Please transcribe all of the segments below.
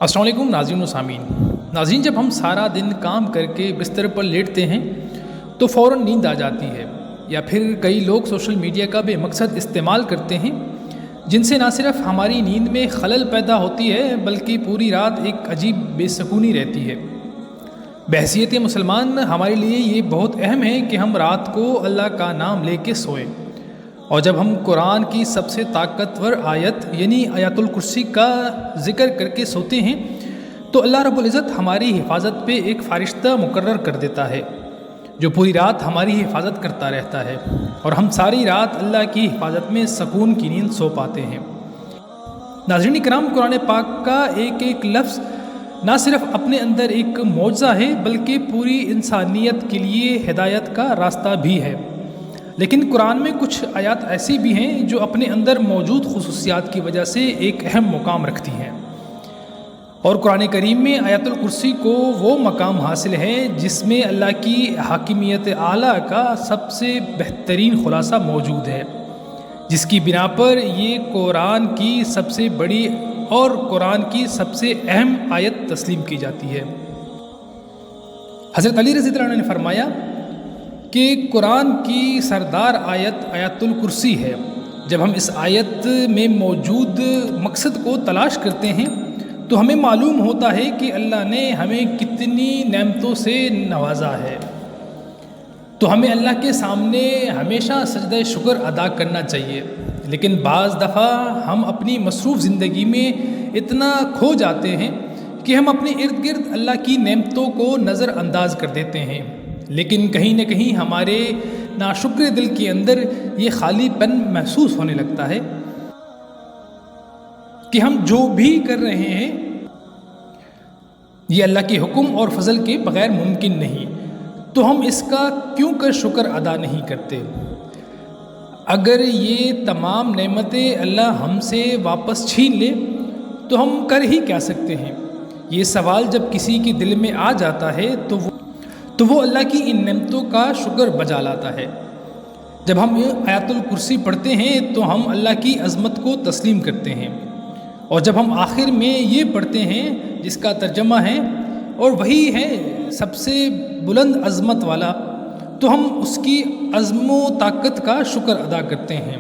السلام علیکم ناظرین و سامعین۔ ناظرین، جب ہم سارا دن کام کر کے بستر پر لیٹتے ہیں تو فوراً نیند آ جاتی ہے، یا پھر کئی لوگ سوشل میڈیا کا بے مقصد استعمال کرتے ہیں جن سے نہ صرف ہماری نیند میں خلل پیدا ہوتی ہے بلکہ پوری رات ایک عجیب بے سکونی رہتی ہے۔ بحیثیت مسلمان ہمارے لیے یہ بہت اہم ہے کہ ہم رات کو اللہ کا نام لے کے سوئیں، اور جب ہم قرآن کی سب سے طاقتور آیت یعنی آیت الکرسی کا ذکر کر کے سوتے ہیں تو اللہ رب العزت ہماری حفاظت پہ ایک فرشتہ مقرر کر دیتا ہے جو پوری رات ہماری حفاظت کرتا رہتا ہے، اور ہم ساری رات اللہ کی حفاظت میں سکون کی نیند سو پاتے ہیں۔ ناظرین کرام، قرآن پاک کا ایک ایک لفظ نہ صرف اپنے اندر ایک معجزہ ہے بلکہ پوری انسانیت کے لیے ہدایت کا راستہ بھی ہے، لیکن قرآن میں کچھ آیات ایسی بھی ہیں جو اپنے اندر موجود خصوصیات کی وجہ سے ایک اہم مقام رکھتی ہیں، اور قرآن کریم میں آیت الکرسی کو وہ مقام حاصل ہے جس میں اللہ کی حاکمیت اعلیٰ کا سب سے بہترین خلاصہ موجود ہے، جس کی بنا پر یہ قرآن کی سب سے بڑی اور قرآن کی سب سے اہم آیت تسلیم کی جاتی ہے۔ حضرت علی رضی اللہ عنہ نے فرمایا کہ قرآن کی سردار آیت آیت الکرسی ہے۔ جب ہم اس آیت میں موجود مقصد کو تلاش کرتے ہیں تو ہمیں معلوم ہوتا ہے کہ اللہ نے ہمیں کتنی نعمتوں سے نوازا ہے، تو ہمیں اللہ کے سامنے ہمیشہ سجدہ شکر ادا کرنا چاہیے، لیکن بعض دفعہ ہم اپنی مصروف زندگی میں اتنا کھو جاتے ہیں کہ ہم اپنے ارد گرد اللہ کی نعمتوں کو نظر انداز کر دیتے ہیں، لیکن کہیں نہ کہیں ہمارے ناشکر دل کے اندر یہ خالی پن محسوس ہونے لگتا ہے کہ ہم جو بھی کر رہے ہیں یہ اللہ کے حکم اور فضل کے بغیر ممکن نہیں، تو ہم اس کا کیوں کر شکر ادا نہیں کرتے؟ اگر یہ تمام نعمتیں اللہ ہم سے واپس چھین لے تو ہم کر ہی کیا سکتے ہیں؟ یہ سوال جب کسی کے دل میں آ جاتا ہے تو وہ اللہ کی ان نعمتوں کا شکر بجا لاتا ہے۔ جب ہم آیت الکرسی پڑھتے ہیں تو ہم اللہ کی عظمت کو تسلیم کرتے ہیں، اور جب ہم آخر میں یہ پڑھتے ہیں جس کا ترجمہ ہے اور وہی ہے سب سے بلند عظمت والا، تو ہم اس کی عزم و طاقت کا شکر ادا کرتے ہیں۔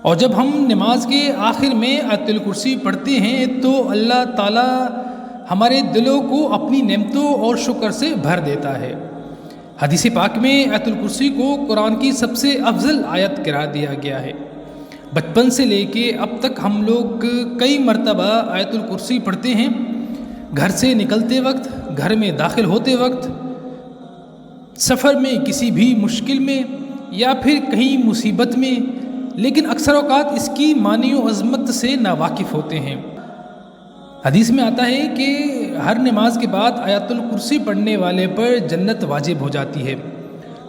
اور جب ہم نماز کے آخر میں آیت الکرسی پڑھتے ہیں تو اللہ تعالیٰ ہمارے دلوں کو اپنی نعمتوں اور شکر سے بھر دیتا ہے۔ حدیث پاک میں آیت الکرسی کو قرآن کی سب سے افضل آیت قرار دیا گیا ہے۔ بچپن سے لے کے اب تک ہم لوگ کئی مرتبہ آیت الکرسی پڑھتے ہیں، گھر سے نکلتے وقت، گھر میں داخل ہوتے وقت، سفر میں کسی بھی مشکل میں یا پھر کہیں مصیبت میں، لیکن اکثر اوقات اس کی معنی و عظمت سے ناواقف ہوتے ہیں۔ حدیث میں آتا ہے کہ ہر نماز کے بعد آیت الکرسی پڑھنے والے پر جنت واجب ہو جاتی ہے۔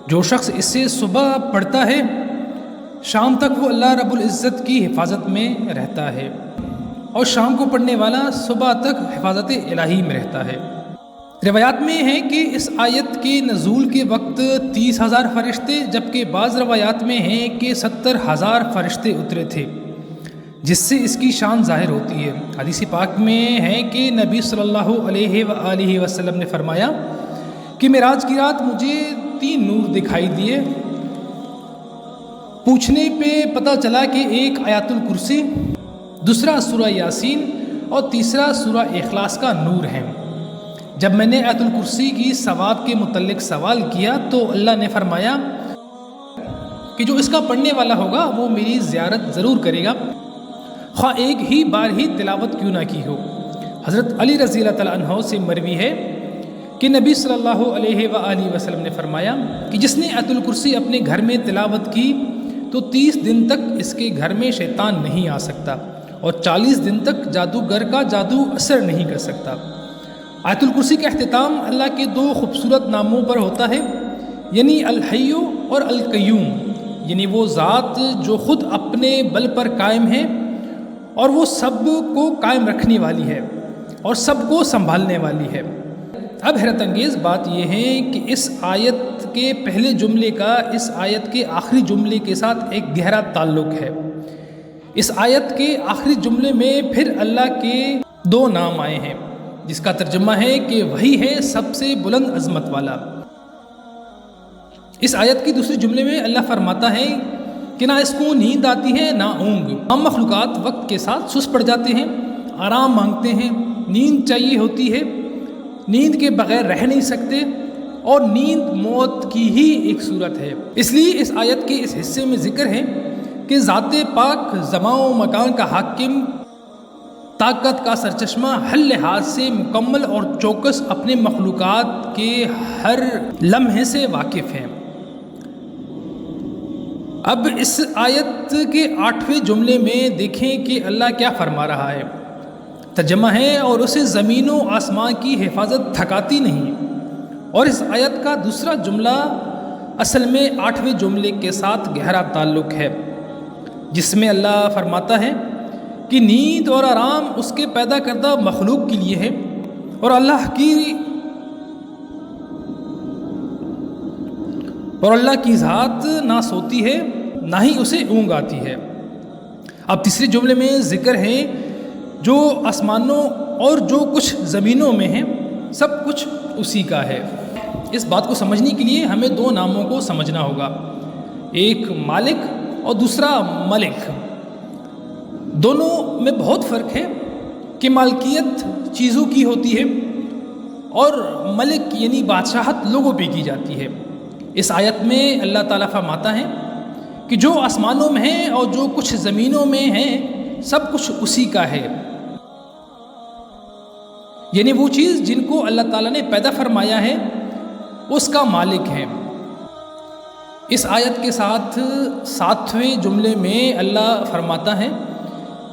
جو شخص اس سے صبح پڑھتا ہے شام تک وہ اللہ رب العزت کی حفاظت میں رہتا ہے، اور شام کو پڑھنے والا صبح تک حفاظت الہی میں رہتا ہے۔ روایات میں ہے کہ اس آیت کے نزول کے وقت 30,000 فرشتے، جبکہ بعض روایات میں ہیں کہ 70,000 فرشتے اترے تھے، جس سے اس کی شان ظاہر ہوتی ہے۔ حدیث پاک میں ہے کہ نبی صلی اللہ علیہ وآلہ وسلم نے فرمایا کہ معراج کی رات مجھے 3 نور دکھائی دیے۔ پوچھنے پہ پتہ چلا کہ ایک آیت الکرسی، دوسرا سورہ یاسین اور تیسرا سورہ اخلاص کا نور ہے۔ جب میں نے آیت الکرسی کی ثواب کے متعلق سوال کیا تو اللہ نے فرمایا کہ جو اس کا پڑھنے والا ہوگا وہ میری زیارت ضرور کرے گا، خواہ ایک ہی بار ہی تلاوت کیوں نہ کی ہو۔ حضرت علی رضی اللہ تعالیٰ عنہ سے مروی ہے کہ نبی صلی اللہ علیہ وآلہ وسلم نے فرمایا کہ جس نے آیت الکرسی اپنے گھر میں تلاوت کی تو 30 دن تک اس کے گھر میں شیطان نہیں آ سکتا، اور 40 دن تک جادوگر کا جادو اثر نہیں کر سکتا۔ آیت الکرسی کا اختتام اللہ کے 2 خوبصورت ناموں پر ہوتا ہے، یعنی الحی اور القیوم، یعنی وہ ذات جو خود اپنے بل پر قائم ہے اور وہ سب کو قائم رکھنے والی ہے اور سب کو سنبھالنے والی ہے۔ اب حیرت انگیز بات یہ ہے کہ اس آیت کے پہلے جملے کا اس آیت کے آخری جملے کے ساتھ ایک گہرا تعلق ہے۔ اس آیت کے آخری جملے میں پھر اللہ کے دو نام آئے ہیں جس کا ترجمہ ہے کہ وہی ہے سب سے بلند عظمت والا۔ اس آیت کی دوسرے جملے میں اللہ فرماتا ہے کہ نہ اس کو نیند آتی ہے نہ اونگ۔ ہم مخلوقات وقت کے ساتھ سست پڑ جاتے ہیں، آرام مانگتے ہیں، نیند چاہیے ہوتی ہے، نیند کے بغیر رہ نہیں سکتے، اور نیند موت کی ہی ایک صورت ہے۔ اس لیے اس آیت کے اس حصے میں ذکر ہے کہ ذات پاک زمان و مکان کا حاکم، طاقت کا سرچشمہ، ہر لحاظ سے مکمل اور چوکس اپنے مخلوقات کے ہر لمحے سے واقف ہے۔ اب اس آیت کے 8ویں جملے میں دیکھیں کہ اللہ کیا فرما رہا ہے۔ ترجمہ ہے اور اسے زمین و آسمان کی حفاظت تھکاتی نہیں۔ اور اس آیت کا دوسرا جملہ اصل میں 8ویں جملے کے ساتھ گہرا تعلق ہے، جس میں اللہ فرماتا ہے کہ نیند اور آرام اس کے پیدا کردہ مخلوق کے لیے ہے، اور اللہ کی ذات نہ سوتی ہے نہ ہی اسے اونگ آتی ہے۔ اب تیسرے جملے میں ذکر ہے جو آسمانوں اور جو کچھ زمینوں میں ہے سب کچھ اسی کا ہے۔ اس بات کو سمجھنے کے لیے ہمیں دو ناموں کو سمجھنا ہوگا، ایک مالک اور دوسرا ملک۔ دونوں میں بہت فرق ہے کہ مالکیت چیزوں کی ہوتی ہے اور ملک یعنی بادشاہت لوگوں پہ کی جاتی ہے۔ اس آیت میں اللہ تعالیٰ فرماتا ہے کہ جو آسمانوں میں ہیں اور جو کچھ زمینوں میں ہیں سب کچھ اسی کا ہے، یعنی وہ چیز جن کو اللہ تعالیٰ نے پیدا فرمایا ہے اس کا مالک ہے۔ اس آیت کے ساتھ 7ویں جملے میں اللہ فرماتا ہے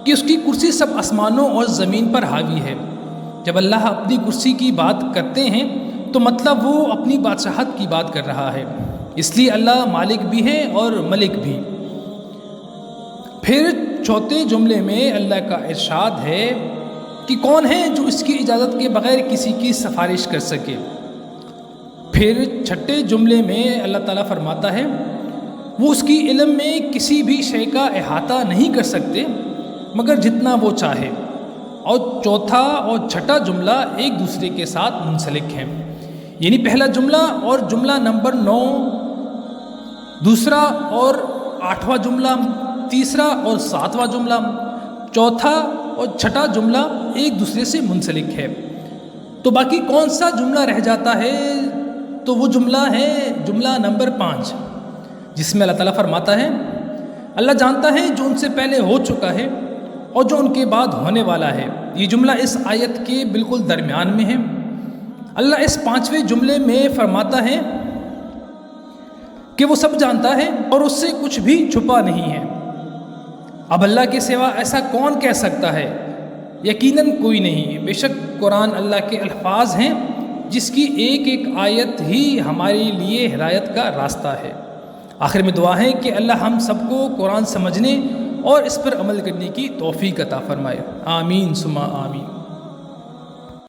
کہ اس کی کرسی سب آسمانوں اور زمین پر حاوی ہے۔ جب اللہ اپنی کرسی کی بات کرتے ہیں تو مطلب وہ اپنی بادشاہت کی بات کر رہا ہے، اس لیے اللہ مالک بھی ہے اور ملک بھی۔ پھر 4تھے جملے میں اللہ کا ارشاد ہے کہ کون ہے جو اس کی اجازت کے بغیر کسی کی سفارش کر سکے۔ پھر 6ٹھے جملے میں اللہ تعالیٰ فرماتا ہے وہ اس کی علم میں کسی بھی شے کا احاطہ نہیں کر سکتے مگر جتنا وہ چاہے۔ اور 4تھا اور 6ٹھا جملہ ایک دوسرے کے ساتھ منسلک ہیں، یعنی پہلا جملہ اور جملہ نمبر 9، دوسرا اور 8واں جملہ، تیسرا اور 7واں جملہ، 4تھا اور 6ٹھا جملہ ایک دوسرے سے منسلک ہے۔ تو باقی کون سا جملہ رہ جاتا ہے؟ تو وہ جملہ ہے جملہ نمبر 5، جس میں اللہ تعالیٰ فرماتا ہے اللہ جانتا ہے جو ان سے پہلے ہو چکا ہے اور جو ان کے بعد ہونے والا ہے۔ یہ جملہ اس آیت کے بالکل درمیان میں ہے۔ اللہ اس 5ویں جملے میں فرماتا ہے کہ وہ سب جانتا ہے اور اس سے کچھ بھی چھپا نہیں ہے۔ اب اللہ کے سوا ایسا کون کہہ سکتا ہے؟ یقیناً کوئی نہیں۔ بے شک قرآن اللہ کے الفاظ ہیں جس کی ایک ایک آیت ہی ہمارے لیے ہدایت کا راستہ ہے۔ آخر میں دعا ہے کہ اللہ ہم سب کو قرآن سمجھنے اور اس پر عمل کرنے کی توفیق عطا فرمائے۔ آمین ثم آمین۔